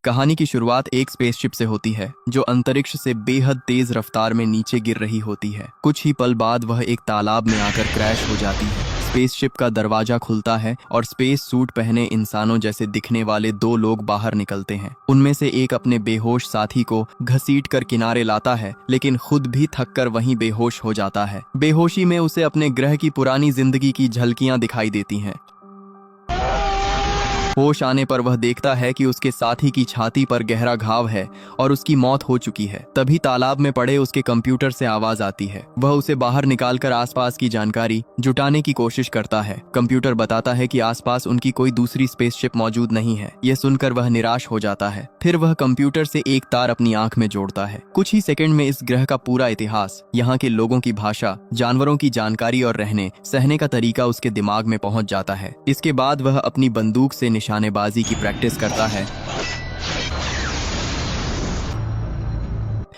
कहानी की शुरुआत एक स्पेसशिप से होती है जो अंतरिक्ष से बेहद तेज रफ्तार में नीचे गिर रही होती है। कुछ ही पल बाद वह एक तालाब में आकर क्रैश हो जाती है। स्पेसशिप का दरवाजा खुलता है और स्पेस सूट पहने इंसानों जैसे दिखने वाले दो लोग बाहर निकलते हैं। उनमें से एक अपने बेहोश साथी को घसीट कर किनारे लाता है, लेकिन खुद भी थक कर वहीं बेहोश हो जाता है। बेहोशी में उसे अपने ग्रह की पुरानी जिंदगी की झलकियां दिखाई देती हैं। होश आने पर वह देखता है कि उसके साथी की छाती पर गहरा घाव है और उसकी मौत हो चुकी है। तभी तालाब में पड़े उसके कंप्यूटर से आवाज आती है। वह उसे बाहर निकालकर आसपास की जानकारी जुटाने की कोशिश करता है। कंप्यूटर बताता है कि आसपास उनकी कोई दूसरी स्पेसशिप मौजूद नहीं है। यह सुनकर वह निराश हो जाता है। फिर वह कंप्यूटर से एक तार अपनी आंख में जोड़ता है। कुछ ही सेकंड में इस ग्रह का पूरा इतिहास, यहाँ के लोगों की भाषा, जानवरों की जानकारी और रहने सहने का तरीका उसके दिमाग में पहुंच जाता है। इसके बाद वह अपनी बंदूक से निशानेबाजी की प्रैक्टिस करता है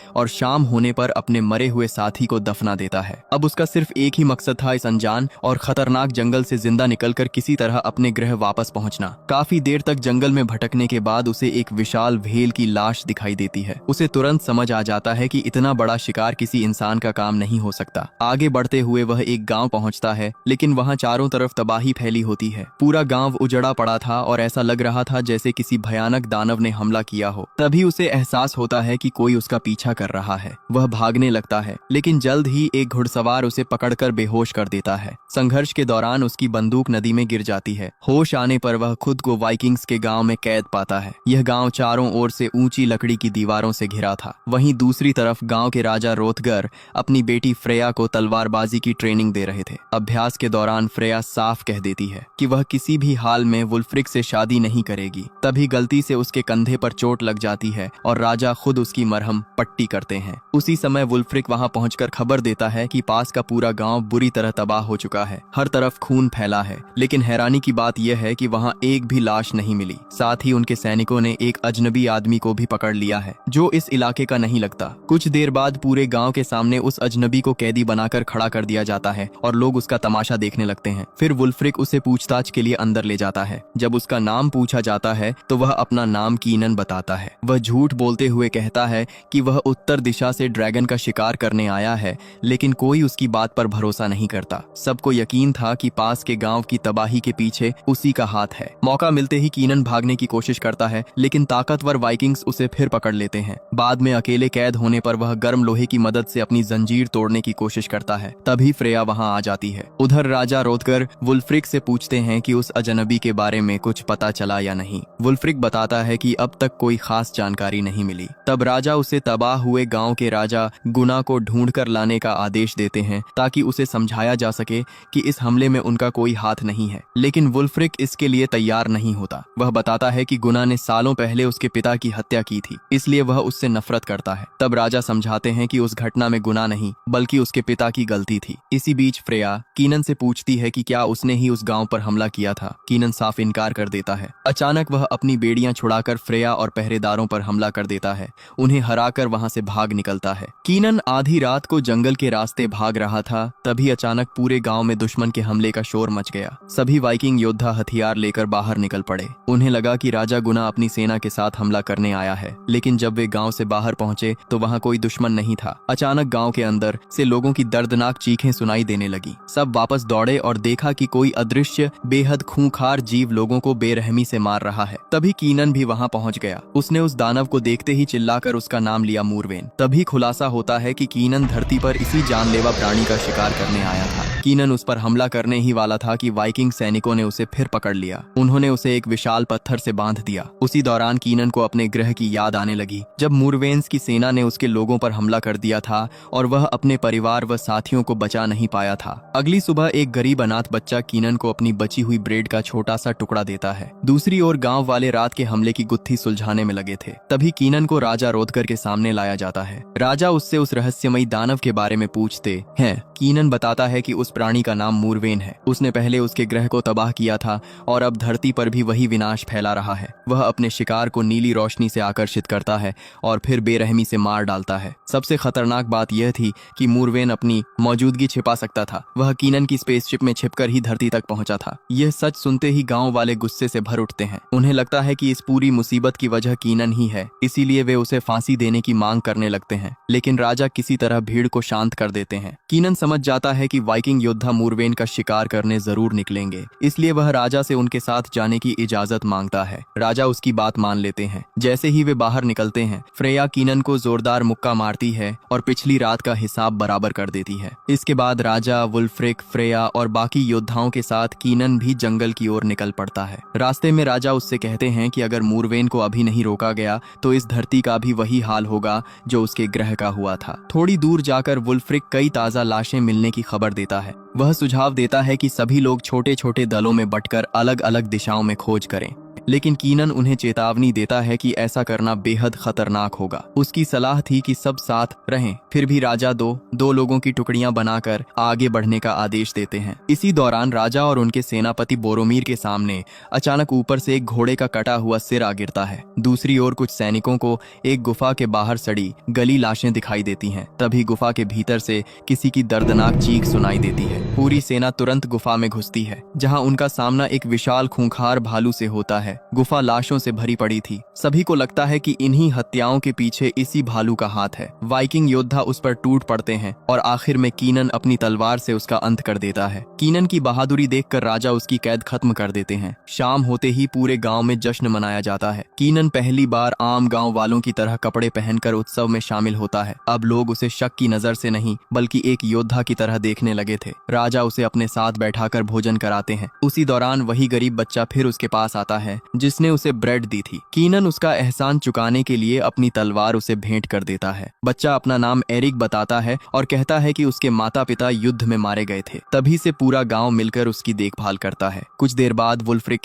और शाम होने पर अपने मरे हुए साथी को दफना देता है। अब उसका सिर्फ एक ही मकसद था, इस अनजान और खतरनाक जंगल से जिंदा निकलकर किसी तरह अपने ग्रह वापस पहुंचना। काफी देर तक जंगल में भटकने के बाद उसे एक विशाल व्हेल की लाश दिखाई देती है। उसे तुरंत समझ आ जाता है कि इतना बड़ा शिकार किसी इंसान का काम नहीं हो सकता। आगे बढ़ते हुए वह एक गाँव पहुँचता है, लेकिन वहाँ चारों तरफ तबाही फैली होती है। पूरा गाँव उजड़ा पड़ा था और ऐसा लग रहा था जैसे किसी भयानक दानव ने हमला किया हो। तभी उसे एहसास होता है कि कोई उसका पीछा कर रहा है। वह भागने लगता है, लेकिन जल्द ही एक घुड़सवार उसे पकड़कर बेहोश कर देता है। संघर्ष के दौरान उसकी बंदूक नदी में गिर जाती है। होश आने पर वह खुद को वाइकिंग्स के गांव में कैद पाता है। यह गांव चारों ओर से ऊंची लकड़ी की दीवारों से घिरा था। वहीं दूसरी तरफ गांव के राजा रोथगर अपनी बेटी फ्रेया को तलवारबाजी की ट्रेनिंग दे रहे थे। अभ्यास के दौरान फ्रेया साफ कह देती है कि वह किसी भी हाल में वुल्फ्रिक से शादी नहीं करेगी। तभी गलती से उसके कंधे पर चोट लग जाती है और राजा खुद उसकी मरहम पट्टी करते हैं। उसी समय वुल्फ्रिक वहां पहुंचकर खबर देता है कि पास का पूरा गांव बुरी तरह तबाह हो चुका है। हर तरफ खून फैला है, लेकिन हैरानी की बात यह है कि वहां एक भी लाश नहीं मिली। साथ ही उनके सैनिकों ने एक अजनबी आदमी को भी पकड़ लिया है जो इस इलाके का नहीं लगता। कुछ देर बाद पूरे गांव के सामने उस अजनबी को कैदी बनाकर खड़ा कर दिया जाता है और लोग उसका तमाशा देखने लगते हैं। फिर वुल्फ्रिक उसे पूछताछ के लिए अंदर ले जाता है। जब उसका नाम पूछा जाता है तो वह अपना नाम कीनन बताता है। वह झूठ बोलते हुए कहता है कि वह उत्तर दिशा से ड्रैगन का शिकार करने आया है, लेकिन कोई उसकी बात पर भरोसा नहीं करता। सबको यकीन था कि पास के गांव की तबाही के पीछे उसी का हाथ है। मौका मिलते ही कीनन भागने की कोशिश करता है, लेकिन ताकतवर वाइकिंग्स उसे फिर पकड़ लेते हैं। बाद में अकेले कैद होने पर वह गर्म लोहे की मदद से अपनी जंजीर तोड़ने की कोशिश करता है। तभी फ्रेया वहां आ जाती है। उधर राजा रोथगर वुल्फ्रिक से पूछते हैं कि उस अजनबी के बारे में कुछ पता चला या नहीं। वुल्फ्रिक बताता है कि अब तक कोई खास जानकारी नहीं मिली। तब राजा उसे तबाह हुए गांव के राजा गुना को ढूंढकर लाने का आदेश देते हैं ताकि उसे समझाया जा सके कि इस हमले में उनका कोई हाथ नहीं है। लेकिन वुल्फ्रिक इसके लिए तैयार नहीं होता। वह बताता है कि गुना ने सालों पहले उसके पिता की हत्या की थी, इसलिए वह उससे नफरत करता है। तब राजा समझाते हैं कि उस घटना में गुना नहीं बल्कि उसके पिता की गलती थी। इसी बीच फ्रेया कीनन से पूछती है कि क्या उसने ही उस गाँव पर हमला किया था। कीनन साफ इनकार कर देता है। अचानक वह अपनी बेड़ियां छुड़ाकर फ्रेया और पहरेदारों पर हमला कर देता है। उन्हें हराकर वहां से भाग निकलता है। कीनन आधी रात को जंगल के रास्ते भाग रहा था। तभी अचानक पूरे गांव में दुश्मन के हमले का शोर मच गया। सभी वाइकिंग योद्धा हथियार लेकर बाहर निकल पड़े। उन्हें लगा कि राजा गुना अपनी सेना के साथ हमला करने आया है, लेकिन जब वे गांव से बाहर पहुंचे तो वहां कोई दुश्मन नहीं था। अचानक गांव के अंदर से लोगों की दर्दनाक चीखें सुनाई देने लगी। सब वापस दौड़े और देखा कि कोई अदृश्य बेहद खूंखार जीव लोगों को बेरहमी से मार रहा है। तभी कीनन भी वहां पहुंच गया। उसने उस दानव को देखते ही चिल्लाकर उसका नाम लिया, मूरवेन। तभी खुलासा होता है कि कीनन धरती पर इसी जानलेवा प्राणी का शिकार करने आया था। कीनन उस पर हमला करने ही वाला था कि वाइकिंग सैनिकों ने उसे फिर पकड़ लिया। उन्होंने उसे एक विशाल पत्थर से बांध दिया। उसी दौरान कीनन को अपने ग्रह की याद आने लगी, जब मूरवेन्स की सेना ने उसके लोगों पर हमला कर दिया था और वह अपने परिवार व साथियों को बचा नहीं पाया था। अगली सुबह एक गरीब अनाथ बच्चा कीनन को अपनी बची हुई ब्रेड का छोटा सा टुकड़ा देता है। दूसरी ओर गाँव वाले रात के हमले की गुत्थी सुलझाने में लगे थे। तभी कीनन को राजा रोथगर के सामने लाया जाता है। राजा उससे उस रहस्यमयी दानव के बारे में पूछते हैं। कीनन बताता है कि उस प्राणी का नाम मूरवेन है। उसने पहले उसके ग्रह को तबाह किया था और अब धरती पर भी वही विनाश फैला रहा है। वह अपने शिकार को नीली रोशनी से आकर्षित करता है और फिर बेरहमी से मार डालता है। सबसे खतरनाक बात यह थी कि मूरवेन अपनी मौजूदगी छिपा सकता था। वह कीनन की स्पेसशिप में छिपकर ही धरती तक पहुंचा था। यह सच सुनते ही गांव वाले गुस्से से भर उठते हैं। उन्हें लगता है कि इस पूरी मुसीबत की वजह कीनन ही है, इसीलिए वे उसे फांसी देने की मांग करने लगते हैं। लेकिन राजा किसी तरह भीड़ को शांत कर देते हैं। कीनन समझ जाता है कि वाइकिंग योद्धा मूरवेन का शिकार करने जरूर निकलेंगे, इसलिए वह राजा से उनके साथ जाने की इजाजत मांगता है। राजा उसकी बात मान लेते हैं। जैसे ही वे बाहर निकलते हैं, फ्रेया कीनन को जोरदार मुक्का मारती है और पिछली रात का हिसाब बराबर कर देती है। इसके बाद राजा, वुल्फ्रिक, फ्रेया और बाकी योद्धाओं के साथ कीनन भी जंगल की ओर निकल पड़ता है। रास्ते में राजा उससे कहते हैं कि अगर मूरवेन को अभी नहीं रोका गया तो इस धरती का भी वही हाल होगा जो उसके ग्रह का हुआ था। थोड़ी दूर जाकर वुल्फ्रिक कई ताजा लाशें मिलने की खबर देता है। वह सुझाव देता है कि सभी लोग छोटे छोटे दलों में बंटकर अलग अलग दिशाओं में खोज करें, लेकिन कीनन उन्हें चेतावनी देता है कि ऐसा करना बेहद खतरनाक होगा। उसकी सलाह थी कि सब साथ रहें। फिर भी राजा दो लोगों की टुकड़ियां बनाकर आगे बढ़ने का आदेश देते हैं। इसी दौरान राजा और उनके सेनापति बोरोमीर के सामने अचानक ऊपर से एक घोड़े का कटा हुआ सिर आ गिरता है। दूसरी ओर कुछ सैनिकों को एक गुफा के बाहर सड़ी गली लाशें दिखाई देती हैं। तभी गुफा के भीतर से किसी की दर्दनाक चीख सुनाई देती है। पूरी सेना तुरंत गुफा में घुसती है, जहाँ उनका सामना एक विशाल खूंखार भालू से होता है। गुफा लाशों से भरी पड़ी थी। सभी को लगता है कि इन्हीं हत्याओं के पीछे इसी भालू का हाथ है। वाइकिंग योद्धा उस पर टूट पड़ते हैं और आखिर में कीनन अपनी तलवार से उसका अंत कर देता है। कीनन की बहादुरी देखकर राजा उसकी कैद खत्म कर देते हैं। शाम होते ही पूरे गांव में जश्न मनाया जाता है। कीनन पहली बार आम गांव वालों की तरह कपड़े पहनकर उत्सव में शामिल होता है। अब लोग उसे शक की नजर से नहीं बल्कि एक योद्धा की तरह देखने लगे थे। राजा उसे अपने साथ बैठाकर भोजन कराते हैं। उसी दौरान वही गरीब बच्चा फिर उसके पास आता है जिसने उसे ब्रेड दी थी। कीनन उसका एहसान चुकाने के लिए अपनी तलवार उसे भेंट कर देता है। बच्चा अपना नाम एरिक बताता है और कहता है कि उसके माता पिता युद्ध में मारे गए थे। तभी से पूरा गांव मिलकर उसकी देखभाल करता है। कुछ देर बाद वुल्फ्रिक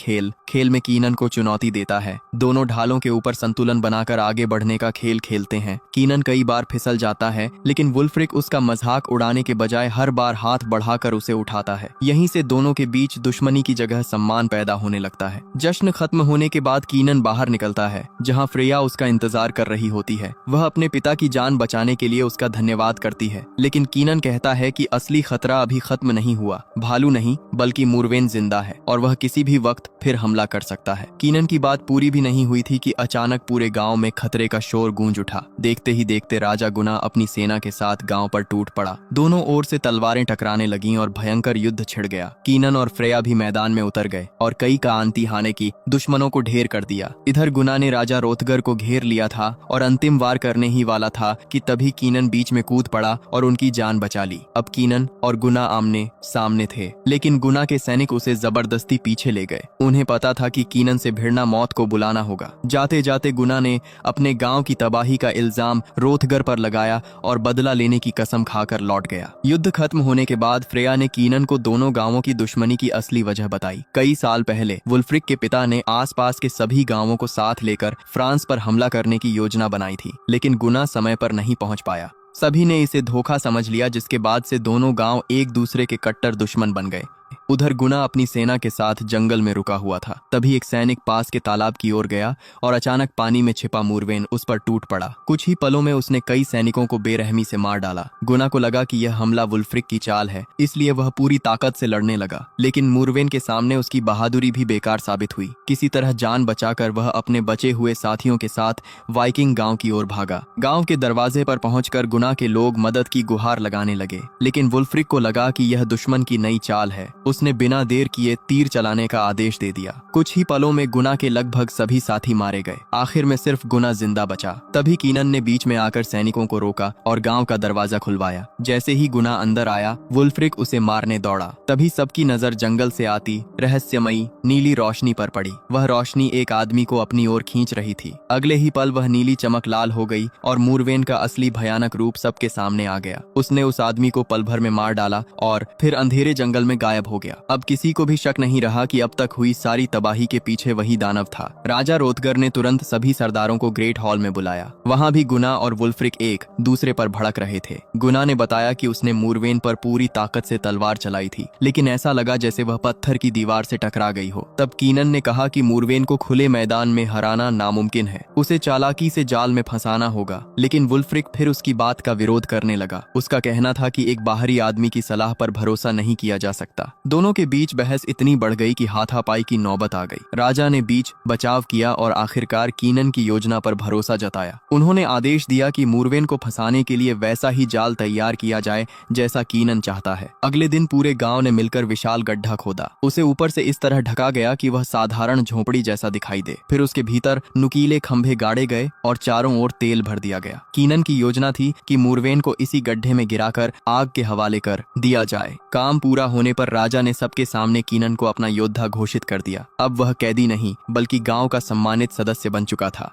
खेल में कीनन को चुनौती देता है। दोनों ढालों के ऊपर संतुलन बनाकर आगे बढ़ने का खेल खेलते हैं। कीनन कई बार फिसल जाता है, लेकिन वुल्फ्रिक उसका मजाक उड़ाने के बजाय हर बार हाथ बढ़ाकर उसे उठाता है। यहीं से दोनों के बीच दुश्मनी की जगह सम्मान पैदा होने लगता है। जश्न खत्म होने के बाद कीनन बाहर निकलता है, जहां फ्रेया उसका इंतजार कर रही होती है। वह अपने पिता की जान बचाने के लिए उसका धन्यवाद करती है, लेकिन कीनन कहता है कि असली खतरा अभी खत्म नहीं हुआ। भालू नहीं बल्कि मूरवेन जिंदा है और वह किसी भी वक्त फिर हमला कर सकता है। कीनन की बात पूरी भी नहीं हुई थी कि अचानक पूरे गांव में खतरे का शोर गूंज उठा। देखते ही देखते राजा गुना अपनी सेना के साथ गांव पर टूट पड़ा। दोनों ओर से तलवारें टकराने लगीं और भयंकर युद्ध छिड़ गया। कीनन और फ्रेया भी मैदान में उतर गए और कई का आंती हाने की दुश्मनों को ढेर कर दिया। इधर गुना ने राजा रोथगर को घेर लिया था और अंतिम वार करने ही वाला था कि तभी कीनन बीच में कूद पड़ा और उनकी जान बचा ली। अब कीनन और गुना आमने सामने थे, लेकिन गुना के सैनिक उसे जबरदस्ती पीछे ले गए। उन्हें पता था कि कीनन से भिड़ना मौत को बुलाना होगा। जाते जाते गुना ने अपने गांव की तबाही का इल्जाम रोथगर पर लगाया और बदला लेने की कसम खाकर लौट गया। युद्ध खत्म होने के बाद फ्रेया ने कीनन को दोनों गांवों की दुश्मनी की असली वजह बताई। कई साल पहले वुल्फ्रिक के पिता ने आसपास के सभी गांवों को साथ लेकर फ्रांस पर हमला करने की योजना बनाई थी, लेकिन गुना समय पर नहीं पहुंच पाया। सभी ने इसे धोखा समझ लिया, जिसके बाद से दोनों गांव एक दूसरे के कट्टर दुश्मन बन गए। उधर गुना अपनी सेना के साथ जंगल में रुका हुआ था। तभी एक सैनिक पास के तालाब की ओर गया और अचानक पानी में छिपा मूरवेन उस पर टूट पड़ा। कुछ ही पलों में उसने कई सैनिकों को बेरहमी से मार डाला। गुना को लगा कि यह हमला वुल्फ्रिक की चाल है, इसलिए वह पूरी ताकत से लड़ने लगा, लेकिन मूरवेन के सामने उसकी बहादुरी भी बेकार साबित हुई। किसी तरह जान बचाकर वह अपने बचे हुए साथियों के साथ वाइकिंग गांव की ओर भागा। गांव के दरवाजे पर पहुंचकर गुना के लोग मदद की गुहार लगाने लगे, लेकिन वुल्फ्रिक को लगा कि यह दुश्मन की नई चाल है। उसने बिना देर किए तीर चलाने का आदेश दे दिया। कुछ ही पलों में गुना के लगभग सभी साथी मारे गए। आखिर में सिर्फ गुना जिंदा बचा। तभी कीनन ने बीच में आकर सैनिकों को रोका और गांव का दरवाजा खुलवाया। जैसे ही गुना अंदर आया, वुल्फ्रिक उसे मारने दौड़ा। तभी सबकी नजर जंगल से आती रहस्यमयी नीली रोशनी पर पड़ी। वह रोशनी एक आदमी को अपनी ओर खींच रही थी। अगले ही पल वह नीली चमक लाल हो गई और मूरवेन का असली भयानक रूप सबके सामने आ गया। उसने उस आदमी को पल भर में मार डाला और फिर अंधेरे जंगल में गायब हो गया। गया। अब किसी को भी शक नहीं रहा कि अब तक हुई सारी तबाही के पीछे वही दानव था। राजा रोतगर ने तुरंत सभी सरदारों को ग्रेट हॉल में बुलाया। वहाँ भी गुना और वुल्फ्रिक एक दूसरे पर भड़क रहे थे। गुना ने बताया कि उसने मूरवेन पर पूरी ताकत से तलवार चलाई थी, लेकिन ऐसा लगा जैसे वह पत्थर की दीवार से टकरा गई हो। तब कीनन ने कहा कि मूरवेन को खुले मैदान में हराना नामुमकिन है, उसे चालाकी से जाल में फंसाना होगा। लेकिन वुल्फ्रिक फिर उसकी बात का विरोध करने लगा। उसका कहना था कि एक बाहरी आदमी की सलाह पर भरोसा नहीं किया जा सकता। दोनों के बीच बहस इतनी बढ़ गई कि हाथापाई की नौबत आ गई। राजा ने बीच बचाव किया और आखिरकार कीनन की योजना पर भरोसा जताया। उन्होंने आदेश दिया कि मूरवेन को फंसाने के लिए वैसा ही जाल तैयार किया जाए जैसा कीनन चाहता है। अगले दिन पूरे गांव ने मिलकर विशाल गड्ढा खोदा। उसे ऊपर से इस तरह ढका गया कि वह साधारण झोपड़ी जैसा दिखाई दे। फिर उसके भीतर नुकीले खंभे गाड़े गए और चारों ओर तेल भर दिया गया। कीनन की योजना थी कि मूरवेन को इसी गड्ढे में गिराकर आग के हवाले कर दिया जाए। काम पूरा होने पर राजा ने सबके सामने कीनन को अपना योद्धा घोषित कर दिया। अब वह कैदी नहीं बल्कि गांव का सम्मानित सदस्य बन चुका था।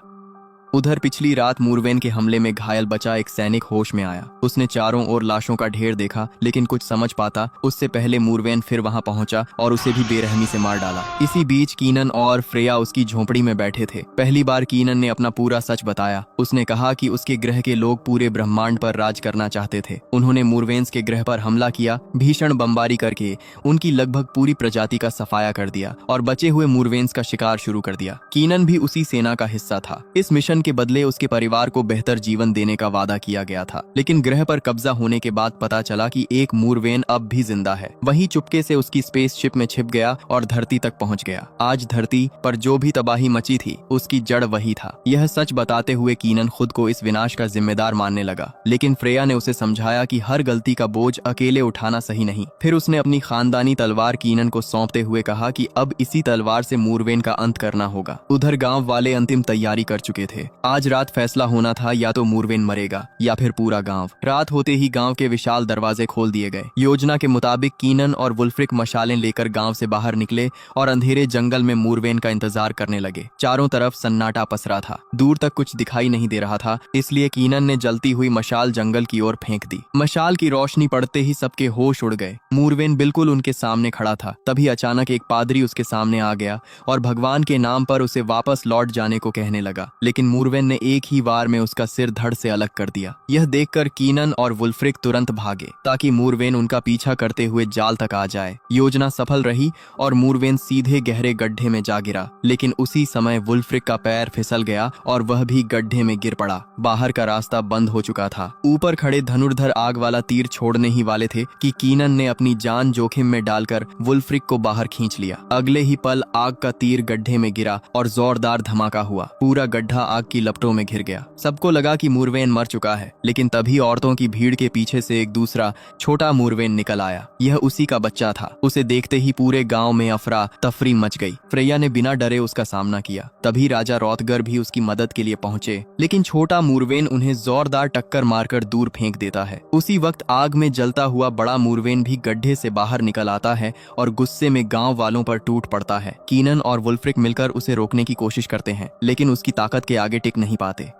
उधर पिछली रात मूरवेन के हमले में घायल बचा एक सैनिक होश में आया। उसने चारों ओर लाशों का ढेर देखा, लेकिन कुछ समझ पाता उससे पहले मूरवेन फिर वहां पहुंचा और उसे भी बेरहमी से मार डाला। इसी बीच कीनन और फ्रेया उसकी झोपड़ी में बैठे थे। पहली बार कीनन ने अपना पूरा सच बताया। उसने कहा कि उसके ग्रह के लोग पूरे ब्रह्मांड पर राज करना चाहते थे। उन्होंने मूरवेन्स के ग्रह पर हमला किया, भीषण बमबारी करके उनकी लगभग पूरी प्रजाति का सफाया कर दिया और बचे हुए मूरवेन्स का शिकार शुरू कर दिया। कीनन भी उसी सेना का हिस्सा था। इस मिशन के बदले उसके परिवार को बेहतर जीवन देने का वादा किया गया था। लेकिन ग्रह पर कब्जा होने के बाद पता चला कि एक मूरवेन अब भी जिंदा है। वही चुपके से उसकी स्पेसशिप में छिप गया और धरती तक पहुंच गया। आज धरती पर जो भी तबाही मची थी उसकी जड़ वही था। यह सच बताते हुए कीनन खुद को इस विनाश का जिम्मेदार मानने लगा। लेकिन फ्रेया ने उसे समझाया कि हर गलती का बोझ अकेले उठाना सही नहीं। फिर उसने अपनी खानदानी तलवार कीनन को सौंपते हुए कहा कि अब इसी तलवार से मूरवेन का अंत करना होगा। उधर गांव वाले अंतिम तैयारी कर चुके थे। आज रात फैसला होना था, या तो मूरवेन मरेगा या फिर पूरा गांव। रात होते ही गांव के विशाल दरवाजे खोल दिए गए। योजना के मुताबिक कीनन और वुल्फ्रिक मशालें लेकर गांव से बाहर निकले और अंधेरे जंगल में मूरवेन का इंतजार करने लगे। चारों तरफ सन्नाटा पसरा था, दूर तक कुछ दिखाई नहीं दे रहा था। इसलिए कीनन ने जलती हुई मशाल जंगल की ओर फेंक दी। मशाल की रोशनी पड़ते ही सबके होश उड़ गए। मूरवेन बिल्कुल उनके सामने खड़ा था। तभी अचानक एक पादरी उसके सामने आ गया और भगवान के नाम पर उसे वापस लौट जाने को कहने लगा। लेकिन मूरवेन ने एक ही वार में उसका सिर धड़ से अलग कर दिया। यह देखकर कीनन और वुल्फ्रिक तुरंत भागे ताकि मूरवेन उनका पीछा करते हुए जाल तक आ जाए। योजना सफल रही और मूरवेन सीधे गहरे गड्ढे में जा गिरा। लेकिन उसी समय वुल्फ्रिक का पैर फिसल गया और वह भी गड्ढे में गिर पड़ा। बाहर का रास्ता बंद हो चुका था। ऊपर खड़े धनुर्धर आग वाला तीर छोड़ने ही वाले थे कि कीनन ने अपनी जान जोखिम में डालकर वुल्फ्रिक को बाहर खींच लिया। अगले ही पल आग का तीर गड्ढे में गिरा और जोरदार धमाका हुआ। पूरा गड्ढा आग की लपटों में घिर गया। सबको लगा कि मूरवेन मर चुका है। लेकिन तभी औरतों की भीड़ के पीछे से एक दूसरा छोटा मूरवेन निकल आया। यह उसी का बच्चा था। उसे देखते ही पूरे गांव में अफरा तफरी मच गई। फ्रेया ने बिना डरे उसका सामना किया। तभी राजा रोतगर भी उसकी मदद के लिए पहुंचे। लेकिन छोटा मूरवेन उन्हें जोरदार टक्कर मारकर दूर फेंक देता है। उसी वक्त आग में जलता हुआ बड़ा मूरवेन भी गड्ढे से बाहर निकल आता है और गुस्से में गांव वालों पर टूट पड़ता है। कीनन और वुल्फ्रिक मिलकर उसे रोकने की कोशिश करते हैं, लेकिन उसकी ताकत के आगे टिक नहीं पाते।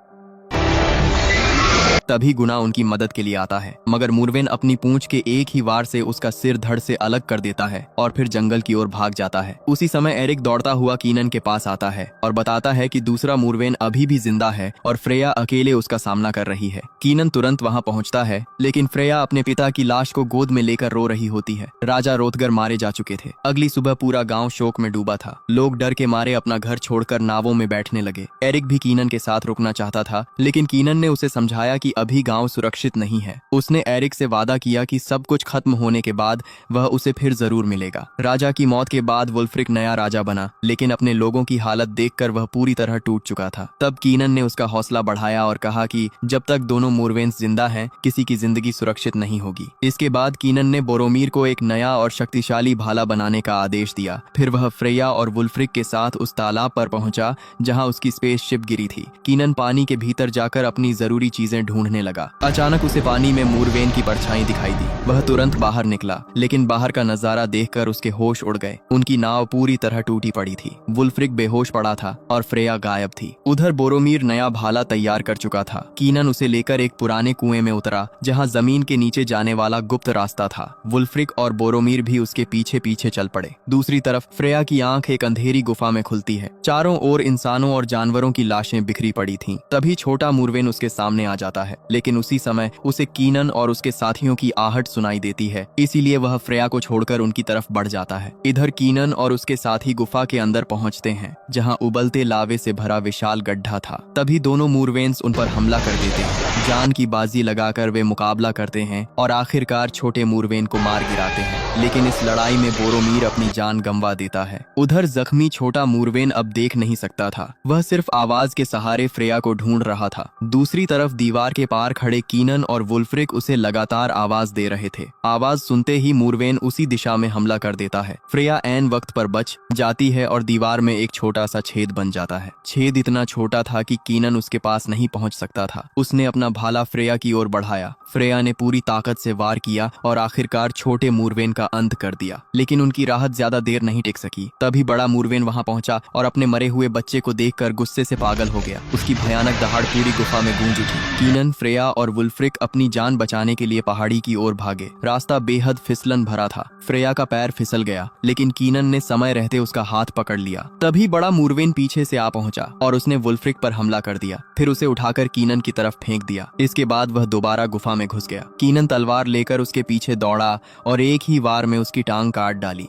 तभी गुना उनकी मदद के लिए आता है, मगर मूरवेन अपनी पूंछ के एक ही वार से उसका सिर धड़ से अलग कर देता है और फिर जंगल की ओर भाग जाता है। उसी समय एरिक दौड़ता हुआ कीनन के पास आता है और बताता है कि दूसरा मूरवेन अभी भी जिंदा है और फ्रेया अकेले उसका सामना कर रही है। कीनन तुरंत वहां पहुंचता है, लेकिन फ्रेया अपने पिता की लाश को गोद में लेकर रो रही होती है। राजा रोतगर मारे जा चुके थे। अगली सुबह पूरा गाँव शोक में डूबा था। लोग डर के मारे अपना घर छोड़कर नावों में बैठने लगे। एरिक भी कीनन के साथ रुकना चाहता था, लेकिन कीनन ने उसे समझाया कि अभी गांव सुरक्षित नहीं है। उसने एरिक से वादा किया कि सब कुछ खत्म होने के बाद वह उसे फिर जरूर मिलेगा। राजा की मौत के बाद वुल्फ्रिक नया राजा बना, लेकिन अपने लोगों की हालत देखकर वह पूरी तरह टूट चुका था। तब कीनन ने उसका हौसला बढ़ाया और कहा कि जब तक दोनों मूरवेन्स जिंदा हैं, किसी की जिंदगी सुरक्षित नहीं होगी। इसके बाद कीनन ने बोरोमीर को एक नया और शक्तिशाली भाला बनाने का आदेश दिया। फिर वह फ्रेया और वुल्फ्रिक के साथ उस तालाब पर पहुंचा जहां उसकी स्पेसशिप गिरी थी। कीनन पानी के भीतर जाकर अपनी जरूरी चीजें ढूंढने ढूंढने लगा। अचानक उसे पानी में मूरवेन की परछाई दिखाई दी। वह तुरंत बाहर निकला, लेकिन बाहर का नजारा देखकर उसके होश उड़ गए। उनकी नाव पूरी तरह टूटी पड़ी थी। वुल्फ्रिक बेहोश पड़ा था और फ्रेया गायब थी। उधर बोरोमीर नया भाला तैयार कर चुका था। कीनन उसे लेकर एक पुराने कुएं में उतरा, जहां जमीन के नीचे जाने वाला गुप्त रास्ता था। वुल्फ्रिक और बोरोमीर भी उसके पीछे पीछे चल पड़े। दूसरी तरफ फ्रेया की आंख एक अंधेरी गुफा में खुलती है। चारों ओर इंसानों और जानवरों की लाशें बिखरी पड़ी थीं। तभी छोटा मूरवेन उसके सामने आ जाता है, लेकिन उसी समय उसे कीनन और उसके साथियों की आहट सुनाई देती है, इसीलिए वह फ्रेया को छोड़कर उनकी तरफ बढ़ जाता है। इधर कीनन और उसके साथी गुफा के अंदर पहुंचते हैं, जहां उबलते लावे से भरा विशाल गड्ढा था। तभी दोनों मूरवेन्स उन पर हमला कर देते हैं। जान की बाजी लगाकर वे मुकाबला करते हैं और आखिरकार छोटे मूरवेन को मार गिराते हैं, लेकिन इस लड़ाई में बोरोमीर अपनी जान गंवा देता है। उधर जख्मी छोटा मूरवेन अब देख नहीं सकता था। वह सिर्फ आवाज के सहारे फ्रेया को ढूंढ रहा था। दूसरी तरफ दीवार के पार खड़े कीनन और वुल्फ्रिक उसे लगातार आवाज दे रहे थे। आवाज सुनते ही मूरवेन उसी दिशा में हमला कर देता है। फ्रेया ऐन वक्त पर बच जाती है और दीवार में एक छोटा सा छेद बन जाता है। छेद इतना छोटा था कि कीनन उसके पास नहीं पहुंच सकता था। उसने अपना भाला फ्रेया की ओर बढ़ाया। फ्रेया ने पूरी ताकत से वार किया और आखिरकार छोटे मूरवेन का अंत कर दिया, लेकिन उनकी राहत ज्यादा देर नहीं टिक सकी। तभी बड़ा मूरवेन वहां पहुंचा और अपने मरे हुए बच्चे को देखकर गुस्से से पागल हो गया। उसकी भयानक दहाड़ पूरी गुफा में गूंज उठी। कीनन, फ्रेया और वुल्फ्रिक अपनी जान बचाने के लिए पहाड़ी की ओर भागे। रास्ता बेहद फिसलन भरा था। फ्रेया का पैर फिसल गया, लेकिन कीनन ने समय रहते उसका हाथ पकड़ लिया। तभी बड़ा मूरवेन पीछे से आ पहुंचा और उसने वुल्फ्रिक पर हमला कर दिया। फिर उसे उठाकर कीनन की तरफ फेंक दिया। इसके बाद वह दोबारा गुफा में घुस गया। कीनन तलवार लेकर उसके पीछे दौड़ा और एक ही वार में उसकी टांग काट डाली।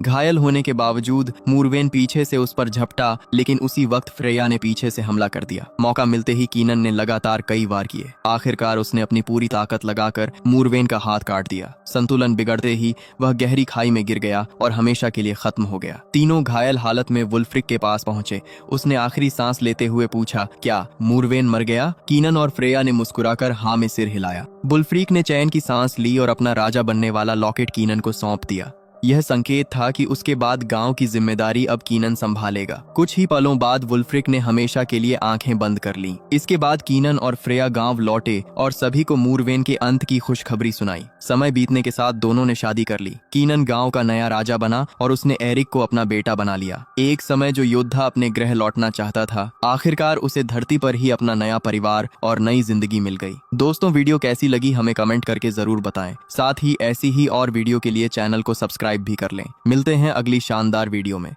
घायल होने के बावजूद मूरवेन पीछे से उस पर झपटा, लेकिन उसी वक्त फ्रेया ने पीछे से हमला कर दिया। मौका मिलते ही कीनन ने लगातार कई वार किए। आखिरकार उसने अपनी पूरी ताकत लगाकर मूरवेन का हाथ काट दिया। संतुलन बिगड़ते ही वह गहरी खाई में गिर गया और हमेशा के लिए खत्म हो गया। तीनों घायल हालत में वुल्फ्रिक के पास पहुंचे। उसने आखिरी सांस लेते हुए पूछा, क्या मूरवेन मर गया? कीनन और फ्रेया ने मुस्कुराकर हाँ में सिर हिलाया। वुल्फ्रिक ने चैन की सांस ली और अपना राजा बनने वाला लॉकेट कीनन को सौंप दिया। यह संकेत था कि उसके बाद गांव की जिम्मेदारी अब कीनन संभालेगा। कुछ ही पलों बाद वुल्फ्रिक ने हमेशा के लिए आंखें बंद कर लीं। इसके बाद कीनन और फ्रेया गांव लौटे और सभी को मूरवेन के अंत की खुशखबरी सुनाई। समय बीतने के साथ दोनों ने शादी कर ली। कीनन गांव का नया राजा बना और उसने एरिक को अपना बेटा बना लिया। एक समय जो योद्धा अपने गृह लौटना चाहता था, आखिरकार उसे धरती पर ही अपना नया परिवार और नई जिंदगी मिल गई। दोस्तों, वीडियो कैसी लगी हमें कमेंट करके जरूर बताएं। साथ ही ऐसी ही और वीडियो के लिए चैनल को सब्सक्राइब भी कर लें। मिलते हैं अगली शानदार वीडियो में।